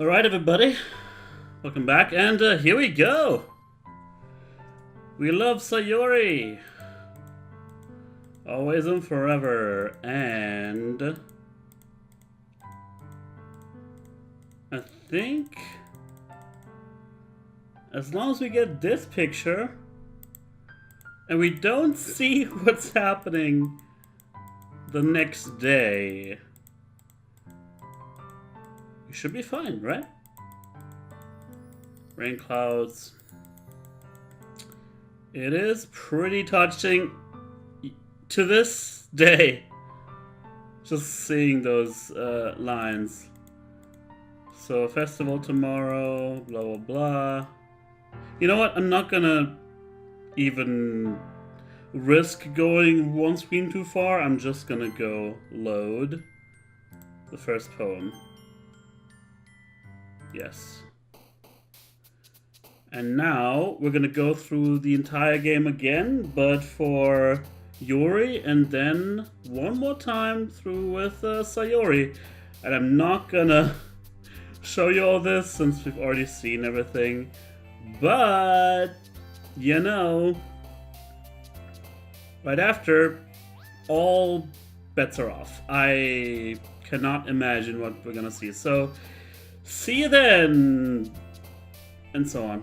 Alright, everybody. Welcome back, and here we go! We love Sayori! Always and forever, and... I think... as long as we get this picture, and we don't see what's happening the next day, we should be fine, right? Rain clouds. It is pretty touching to this day, just seeing those lines. So, festival tomorrow, blah blah blah. You know what? I'm not gonna even risk going one screen too far. I'm just gonna go load the first poem. Yes. And now we're gonna go through the entire game again, but for Yuri, and then one more time through with Sayori. And I'm not gonna show you all this since we've already seen everything, but you know, right after, all bets are off. I cannot imagine what we're gonna see. So, see you then, and so on.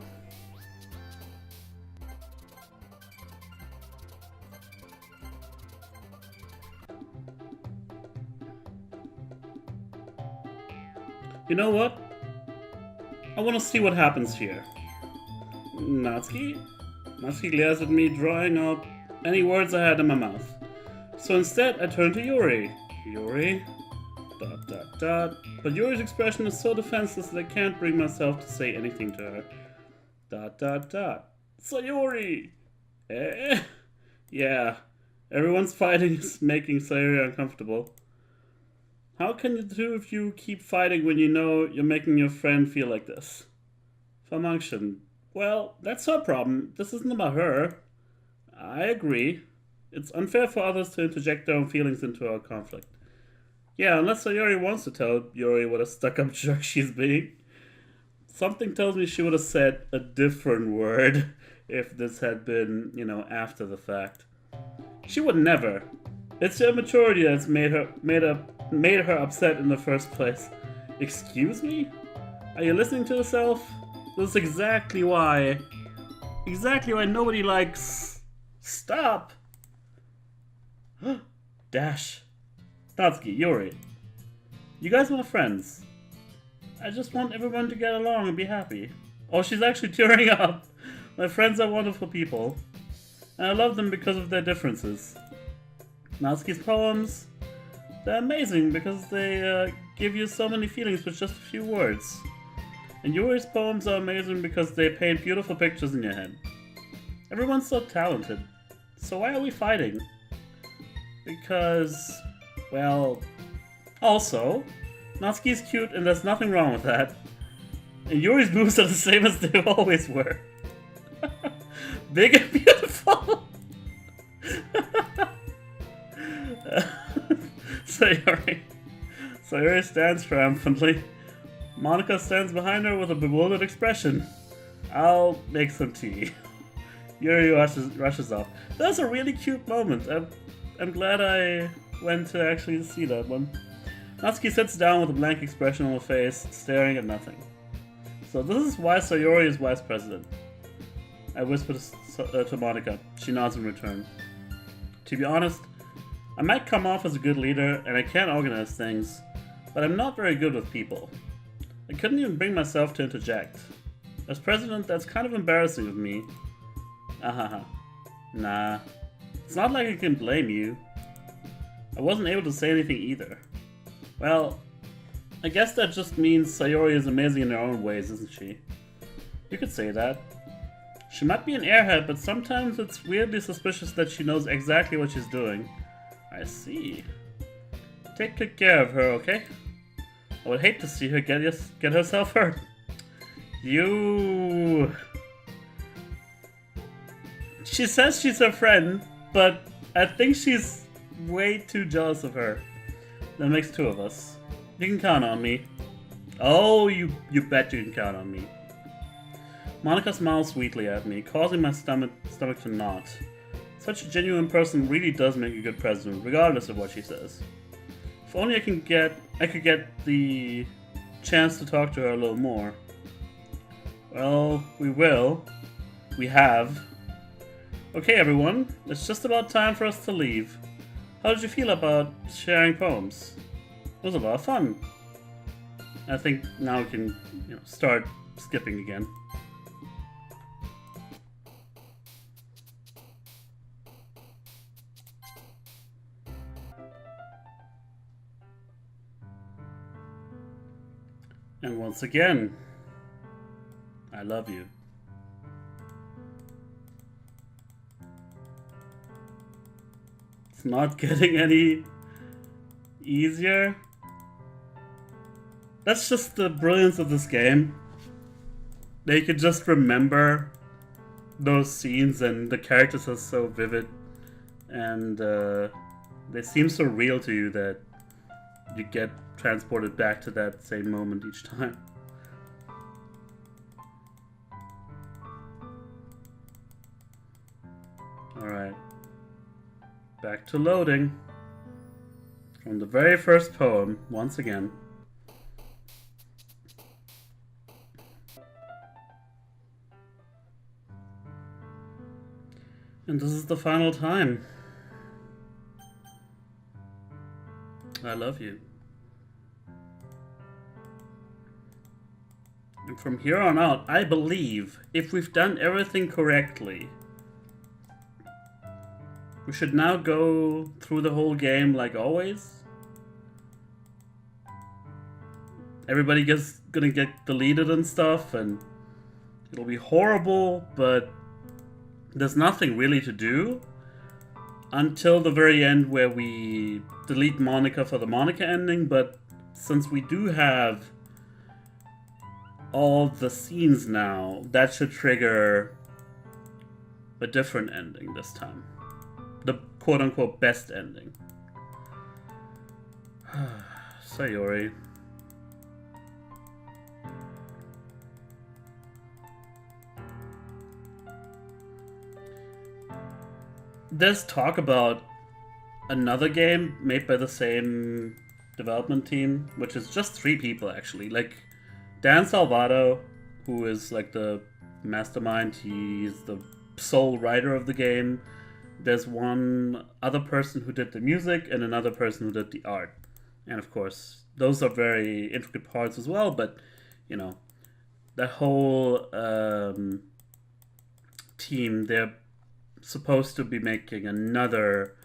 You know what? I want to see what happens here. Natsuki glares at me, drawing up any words I had in my mouth. So instead, I turn to Yuri. Yuri... ... But Yuri's expression is so defenseless that I can't bring myself to say anything to her. Sayori! Eh? Yeah. Everyone's fighting is making Sayori uncomfortable. How can the two of you keep fighting when you know you're making your friend feel like this? Falmunction. Well, that's her problem. This isn't about her. I agree. It's unfair for others to interject their own feelings into our conflict. Yeah, unless Sayori wants to tell Yuri what a stuck-up jerk she's being. Something tells me she would have said a different word if this had been, you know, after the fact. She would never. It's her immaturity that's made her upset in the first place. Excuse me? Are you listening to yourself? This is exactly why nobody likes... Stop! Dash. Natsuki, Yuri. You guys were friends. I just want everyone to get along and be happy. Oh, she's actually tearing up. My friends are wonderful people. And I love them because of their differences. Natsuki's poems, they're amazing because they give you so many feelings with just a few words. And Yuri's poems are amazing because they paint beautiful pictures in your head. Everyone's so talented. So why are we fighting? Because... well, also, Natsuki's cute and there's nothing wrong with that. And Yuri's boobs are the same as they always were. Big and beautiful! Sayori stands triumphantly. Monica stands behind her with a bewildered expression. I'll make some tea. Yuri rushes off. That's a really cute moment. I'm glad I went to actually see that one. Natsuki sits down with a blank expression on her face, staring at nothing. So this is why Sayori is vice president. I whisper to Monica. She nods in return. To be honest, I might come off as a good leader and I can organize things, but I'm not very good with people. I couldn't even bring myself to interject. As president, that's kind of embarrassing of me. Ahaha. Nah. It's not like I can blame you. I wasn't able to say anything either. Well, I guess that just means Sayori is amazing in her own ways, isn't she? You could say that. She might be an airhead, but sometimes it's weirdly suspicious that she knows exactly what she's doing. I see. Take good care of her, okay? I would hate to see her get herself hurt. You... She says she's her friend, but I think she's way too jealous of her. That makes two of us. You can count on me. Oh, you bet you can count on me. Monica smiles sweetly at me, causing my stomach to knot. Such a genuine person really does make a good president, regardless of what she says. If only I could get the chance to talk to her a little more. Well, we will. We have. Okay, everyone, it's just about time for us to leave. How did you feel about sharing poems? It was a lot of fun. I think now we can, start skipping again. And once again, I love you. It's not getting any easier. That's just the brilliance of this game. They could just remember those scenes, and the characters are so vivid, and they seem so real to you that you get transported back to that same moment each time. Alright. Back to loading. From the very first poem, once again. And this is the final time. I love you. And from here on out, I believe if we've done everything correctly, we should now go through the whole game like always. Everybody gonna get deleted and stuff, and it'll be horrible, but there's nothing really to do until the very end where we delete Monica for the Monica ending. But since we do have all the scenes now, that should trigger a different ending this time. The quote-unquote best ending. Sayori. There's talk about another game made by the same development team, which is just 3 people actually. Like Dan Salvato, who is like the mastermind, he's the sole writer of the game. There's one other person who did the music and another person who did the art. And of course, those are very intricate parts as well, but that whole team, they're supposed to be making another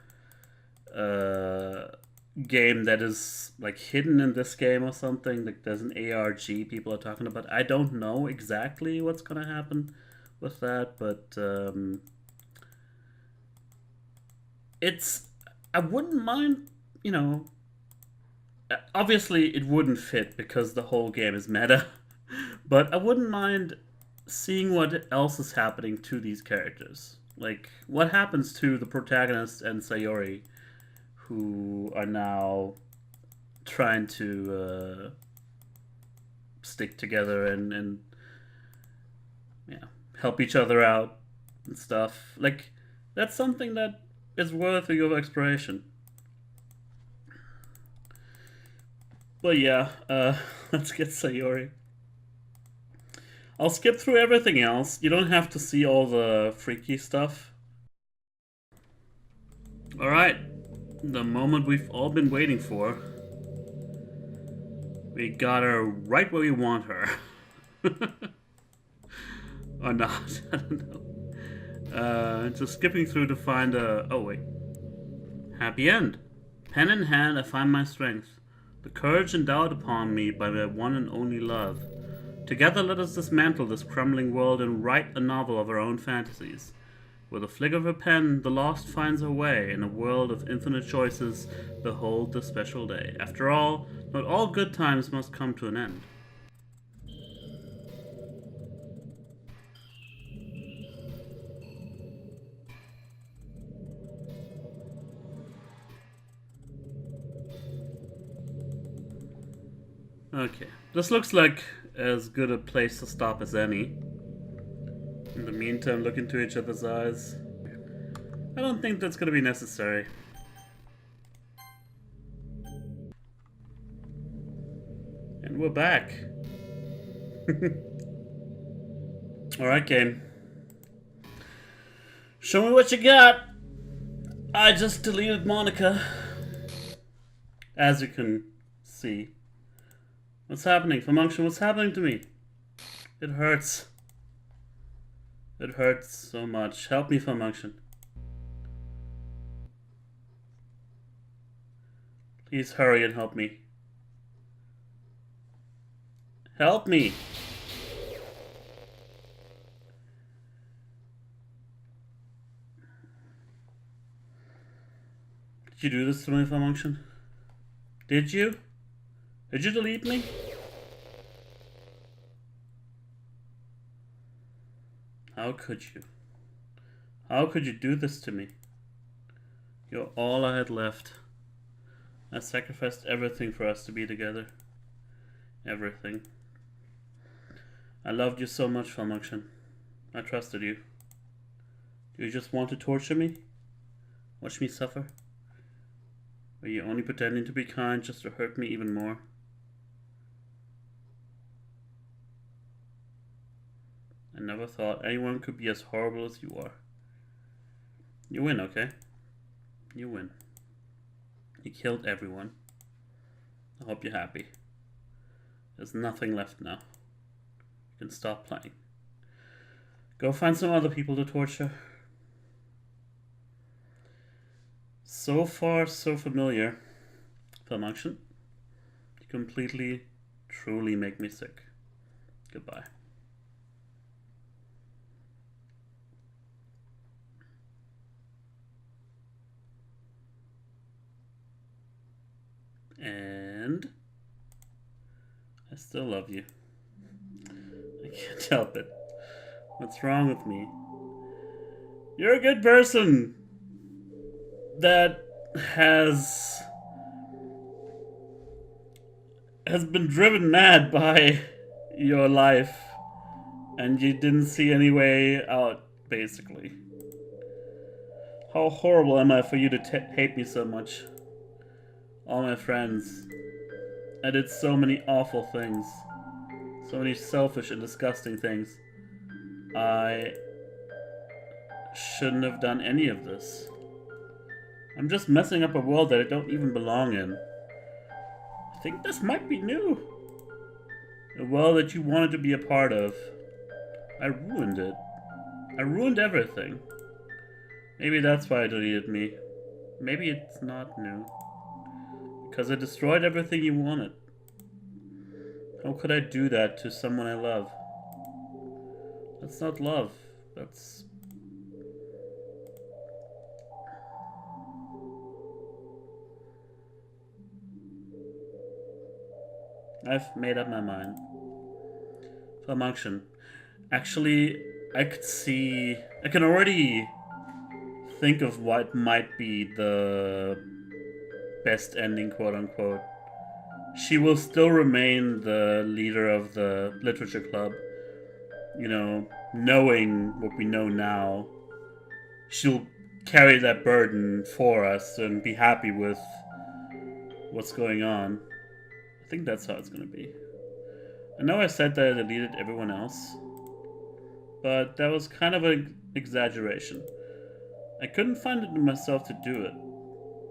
game that is like hidden in this game or something. Like there's an ARG people are talking about. I don't know exactly what's gonna happen with that, but I wouldn't mind, obviously it wouldn't fit because the whole game is meta, but I wouldn't mind seeing what else is happening to these characters. Like, what happens to the protagonist and Sayori, who are now trying to stick together and help each other out and stuff. Like, that's something that is worthy of exploration. But yeah, let's get Sayori. I'll skip through everything else. You don't have to see all the freaky stuff. Alright, the moment we've all been waiting for. We got her right where we want her. Or not, I don't know. Just skipping through to find a... Oh, wait. Happy end. Pen in hand, I find my strength. The courage endowed upon me by my one and only love. Together let us dismantle this crumbling world and write a novel of our own fantasies. With a flick of a pen, the lost finds her way. In a world of infinite choices, behold the special day. After all, not all good times must come to an end. Okay, this looks like as good a place to stop as any. In the meantime, look into each other's eyes. I don't think that's gonna be necessary. And we're back. Alright, game. Show me what you got! I just deleted Monica. As you can see. What's happening? Falmunction, what's happening to me? It hurts. It hurts so much. Help me, Falmunction. Please hurry and help me. Help me! Did you do this to me, Falmunction? Did you? Did you delete me? How could you? How could you do this to me? You're all I had left. I sacrificed everything for us to be together. Everything. I loved you so much, Falmunction. I trusted you. Do you just want to torture me? Watch me suffer? Are you only pretending to be kind just to hurt me even more? I never thought anyone could be as horrible as you are. You win, okay? You win. You killed everyone. I hope you're happy. There's nothing left now. You can stop playing. Go find some other people to torture. So far, so familiar. Falmunction. You completely, truly make me sick. Goodbye. And I still love you. I can't help it. What's wrong with me? You're a good person that has been driven mad by your life and you didn't see any way out, basically. How horrible am I for you to hate me so much? All my friends. I did so many awful things. So many selfish and disgusting things. I shouldn't have done any of this. I'm just messing up a world that I don't even belong in. I think this might be new. A world that you wanted to be a part of. I ruined it. I ruined everything. Maybe that's why it deleted me. Maybe it's not new. Because I destroyed everything you wanted. How could I do that to someone I love? That's not love. That's... I've made up my mind. Falmunction. Actually, I can already think of what might be the best ending, quote-unquote. She will still remain the leader of the literature club. You know, knowing what we know now, she'll carry that burden for us and be happy with what's going on. I think that's how it's gonna be. I know I said that I deleted everyone else, but that was kind of an exaggeration. I couldn't find it in myself to do it.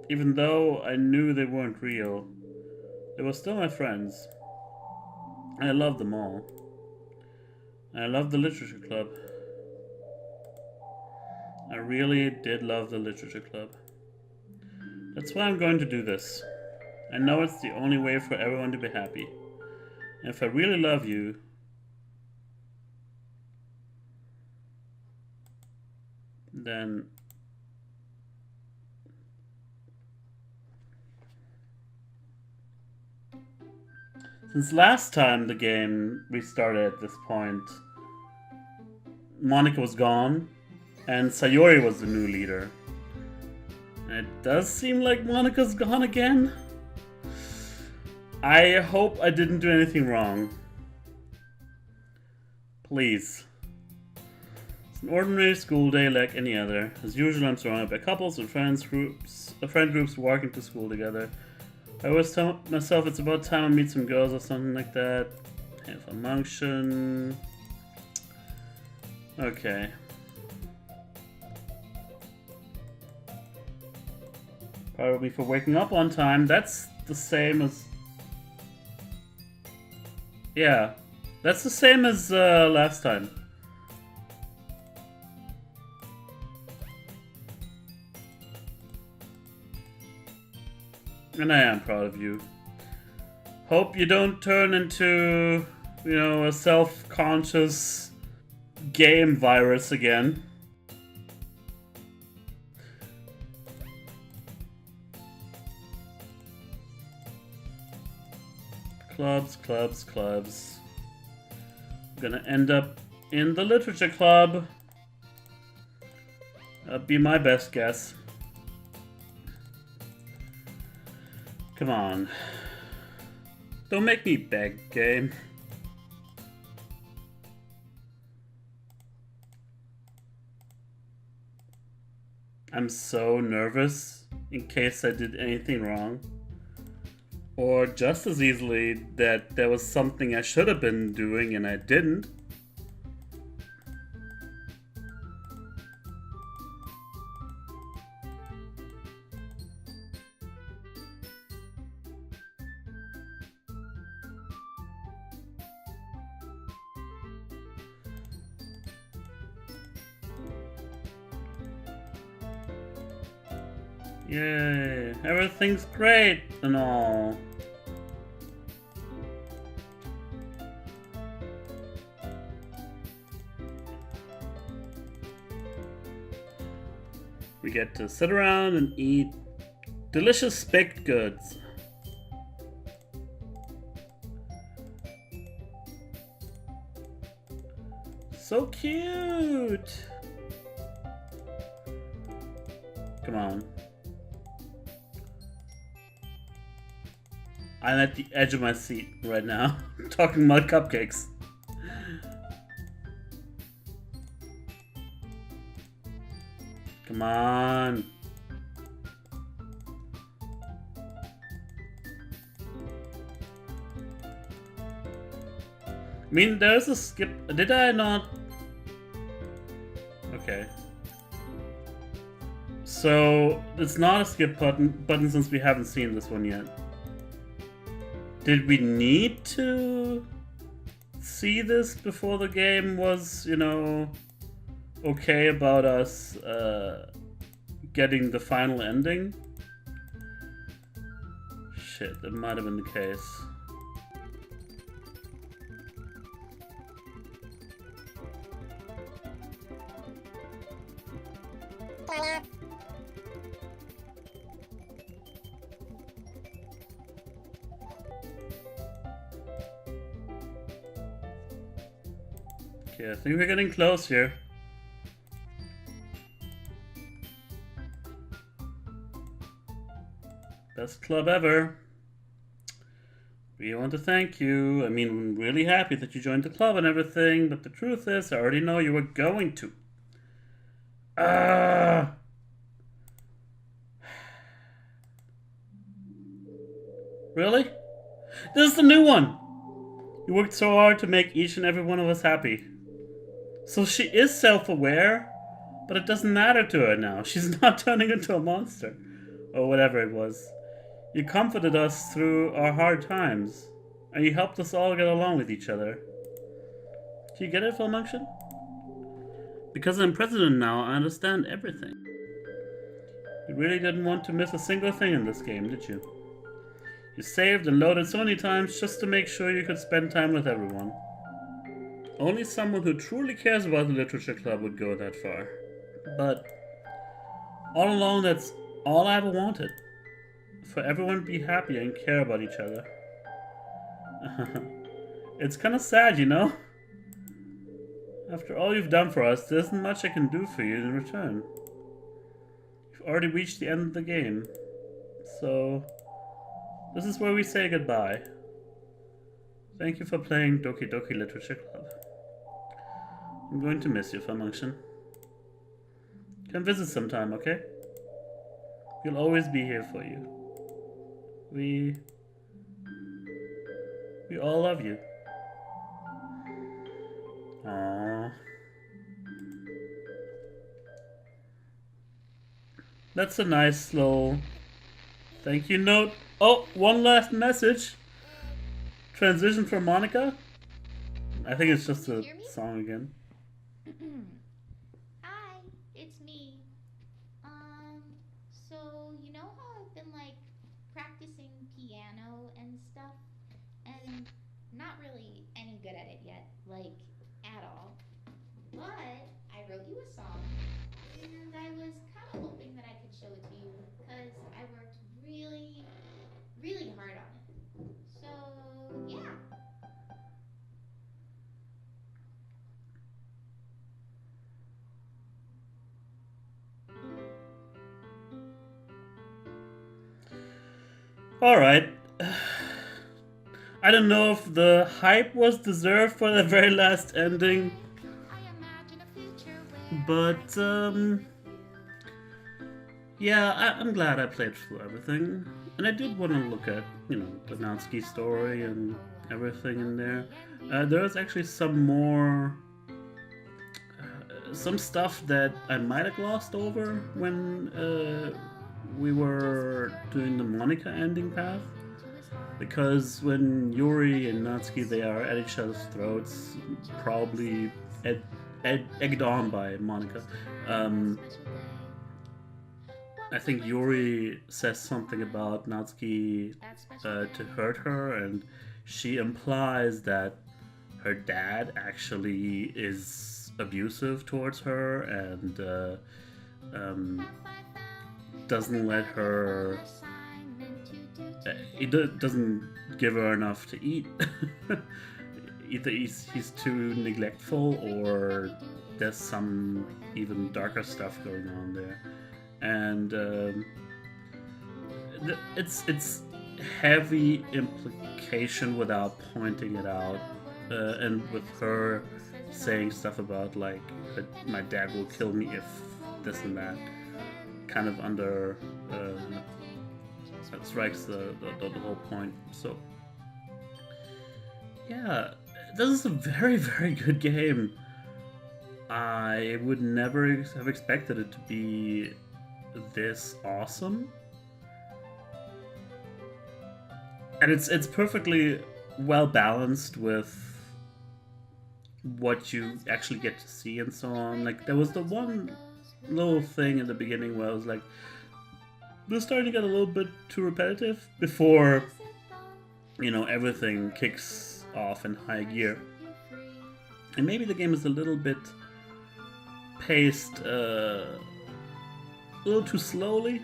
Even though I knew they weren't real, they were still my friends. I loved them all. I loved the literature club. I really did love the literature club. That's why I'm going to do this. I know it's the only way for everyone to be happy. And if I really love you, then since last time the game restarted at this point, Monica was gone, and Sayori was the new leader. And it does seem like Monica's gone again. I hope I didn't do anything wrong. Please. It's an ordinary school day like any other. As usual, I'm surrounded by couples and friend groups walking to school together. I always tell myself it's about time I meet some girls or something like that. Falmunction. Okay. Probably for waking up on time. That's the same as... Yeah. That's the same as last time. And I am proud of you. Hope you don't turn into, you know, a self-conscious game virus again. Clubs, clubs, clubs. I'm gonna end up in the literature club. That'd be my best guess. Come on. Don't make me beg, game. I'm so nervous in case I did anything wrong. Or just as easily that there was something I should have been doing and I didn't. Yay, everything's great and all. We get to sit around and eat delicious baked goods. So cute! Come on. I'm at the edge of my seat right now, talking about cupcakes. Come on. I mean, there's a skip. Did I not? Okay. So, it's not a skip button since we haven't seen this one yet. Did we need to see this before the game was, you know, okay about us getting the final ending? Shit, that might have been the case. Okay, I think we're getting close here. Best club ever. We want to thank you. I mean, I'm really happy that you joined the club and everything, but the truth is, I already know you were going to. Really? This is the new one! You worked so hard to make each and every one of us happy. So she is self-aware, but it doesn't matter to her now. She's not turning into a monster. Or whatever it was. You comforted us through our hard times. And you helped us all get along with each other. Do you get it, falmunction? Because I'm president now, I understand everything. You really didn't want to miss a single thing in this game, did you? You saved and loaded so many times just to make sure you could spend time with everyone. Only someone who truly cares about the Literature Club would go that far. But all along, that's all I ever wanted. For everyone to be happy and care about each other. It's kind of sad, you know? After all you've done for us, there isn't much I can do for you in return. You've already reached the end of the game. So, this is where we say goodbye. Thank you for playing Doki Doki Literature Club. I'm going to miss you, falmunction. Come visit sometime, okay? We'll always be here for you. We we all love you. Aww. That's a nice little thank you note. Oh, one last message. Transition from Monica? I think it's just a song again. Hi, it's me. So you know how I've been like practicing piano and stuff, and not really any good at it yet, like at all. But I wrote you a song, and I was kind of hoping that I could show it to you because I worked really, really hard on it. So yeah. Alright. I don't know if the hype was deserved for the very last ending, but yeah, I'm glad I played through everything. And I did want to look at, the Natsuki story and everything in there. There was actually some stuff that I might have glossed over when we were doing the Monica ending path. Because when Yuri and Natsuki they are at each other's throats, probably egged on by Monica. Um, I think Yuri says something about Natsuki to hurt her, and she implies that her dad actually is abusive towards her and um, doesn't let her. He doesn't give her enough to eat. Either he's too neglectful, or there's some even darker stuff going on there, and it's heavy implication without pointing it out, and with her saying stuff about like my dad will kill me if this and that, kind of under that strikes the whole point. So yeah, this is a very very good game. I would never have expected it to be this awesome, and it's perfectly well balanced with what you actually get to see and so on. Like there was the one little thing in the beginning where I was like, this is starting to get a little bit too repetitive before everything kicks off in high gear, and maybe the game is a little bit paced a little too slowly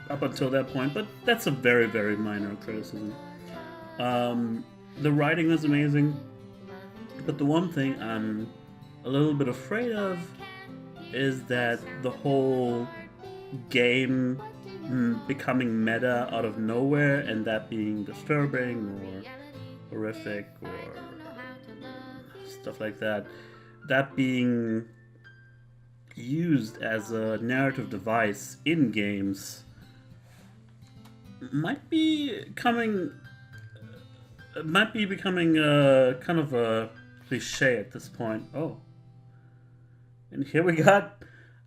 up until that point, but that's a very very minor criticism. The writing is amazing, but the one thing I'm a little bit afraid of is that the whole game becoming meta out of nowhere, and that being disturbing or horrific or stuff like that, that being used as a narrative device in games might be coming might be becoming kind of a cliche at this point. Oh, and here we got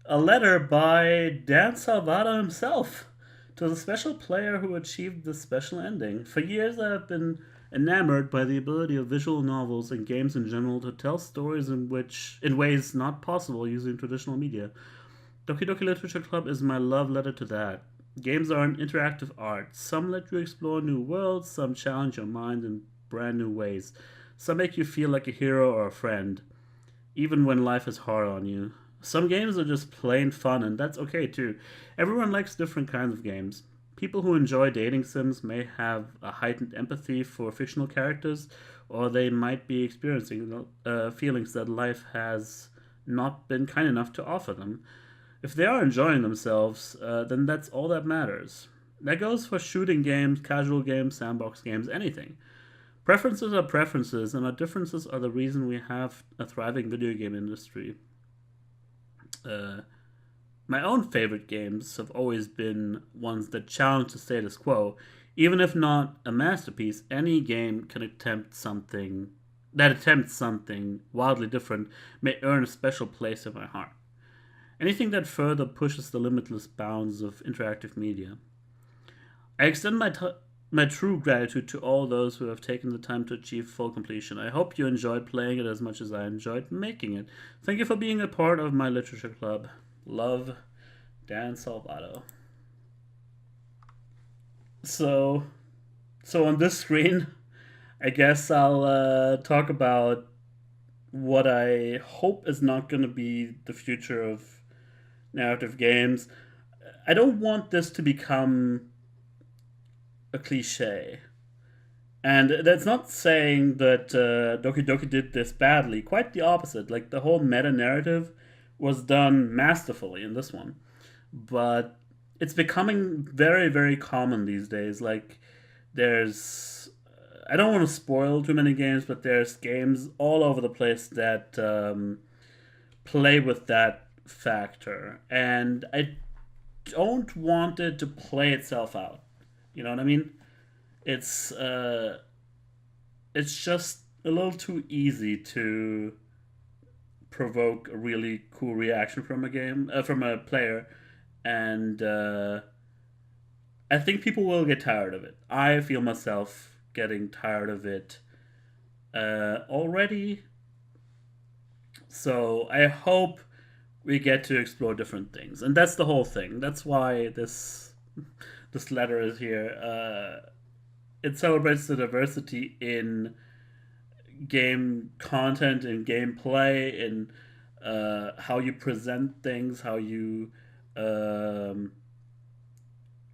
a letter by Dan Salvato himself to the special player who achieved this special ending. For years, I have been enamored by the ability of visual novels and games in general to tell stories in ways not possible using traditional media. Doki Doki Literature Club is my love letter to that. Games are an interactive art. Some let you explore new worlds, some challenge your mind in brand new ways. Some make you feel like a hero or a friend, even when life is hard on you. Some games are just plain fun, and that's okay too. Everyone likes different kinds of games. People who enjoy dating sims may have a heightened empathy for fictional characters, or they might be experiencing feelings that life has not been kind enough to offer them. If they are enjoying themselves, then that's all that matters. That goes for shooting games, casual games, sandbox games, anything. Preferences are preferences, and our differences are the reason we have a thriving video game industry. Uh, my own favorite games have always been ones that challenge the status quo. Even if not a masterpiece, any game can attempt something that attempts something wildly different may earn a special place in my heart. Anything that further pushes the limitless bounds of interactive media. I extend my true gratitude to all those who have taken the time to achieve full completion. I hope you enjoyed playing it as much as I enjoyed making it. Thank you for being a part of my literature club. Love, Dan Salvato. So, so on this screen, I guess I'll talk about what I hope is not going to be the future of narrative games. I don't want this to become a cliche. And that's not saying that Doki Doki did this badly. Quite the opposite. Like, the whole meta narrative was done masterfully in this one. But it's becoming very, very common these days. Like, there's. I don't want to spoil too many games, but there's games all over the place that play with that factor. And I don't want it to play itself out. You know what I mean? It's it's just a little too easy to provoke a really cool reaction from a game from a player, and I think people will get tired of it. I feel myself getting tired of it already. So I hope we get to explore different things, and that's the whole thing. That's why this letter is here. It celebrates the diversity in game content and gameplay, in how you present things, how you um,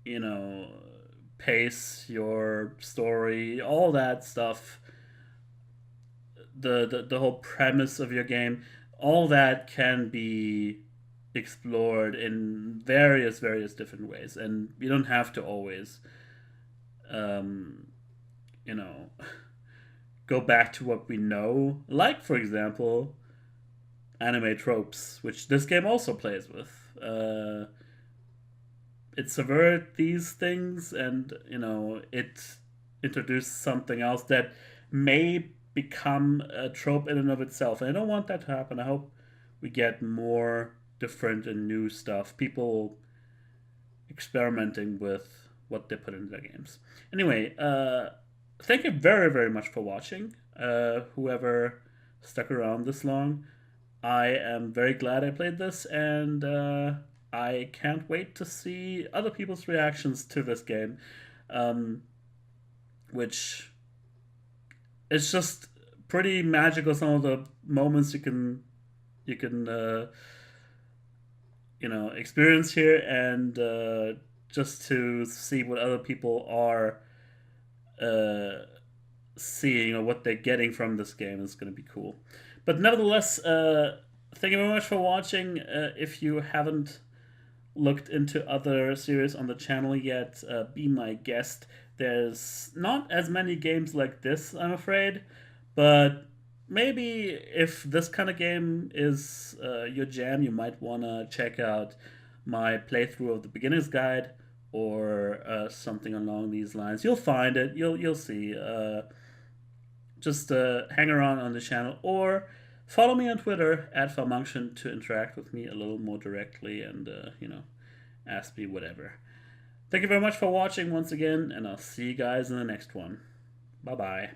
you know pace your story, all that stuff. The whole premise of your game, all that can be explored in various different ways, and you don't have to always um, you know go back to what we know, like for example anime tropes, which this game also plays with. It subverts these things, and it introduced something else that may become a trope in and of itself, and I don't want that to happen. I hope we get more different and new stuff, people experimenting with what they put into their games. Anyway, thank you very much for watching. Whoever stuck around this long, I am very glad I played this, and I can't wait to see other people's reactions to this game, um, which is just pretty magical. Some of the moments you can experience here, and just to see what other people are uh, seeing, or what they're getting from this game, is going to be cool. But nevertheless, thank you very much for watching. If you haven't looked into other series on the channel yet, be my guest. There's not as many games like this, I'm afraid, but maybe if this kind of game is your jam, you might want to check out my playthrough of the beginner's guide, or something along these lines. You'll find it. You'll see. Just hang around on the channel, or follow me on Twitter at falmunction to interact with me a little more directly, and ask me whatever. Thank you very much for watching once again, and I'll see you guys in the next one. Bye bye.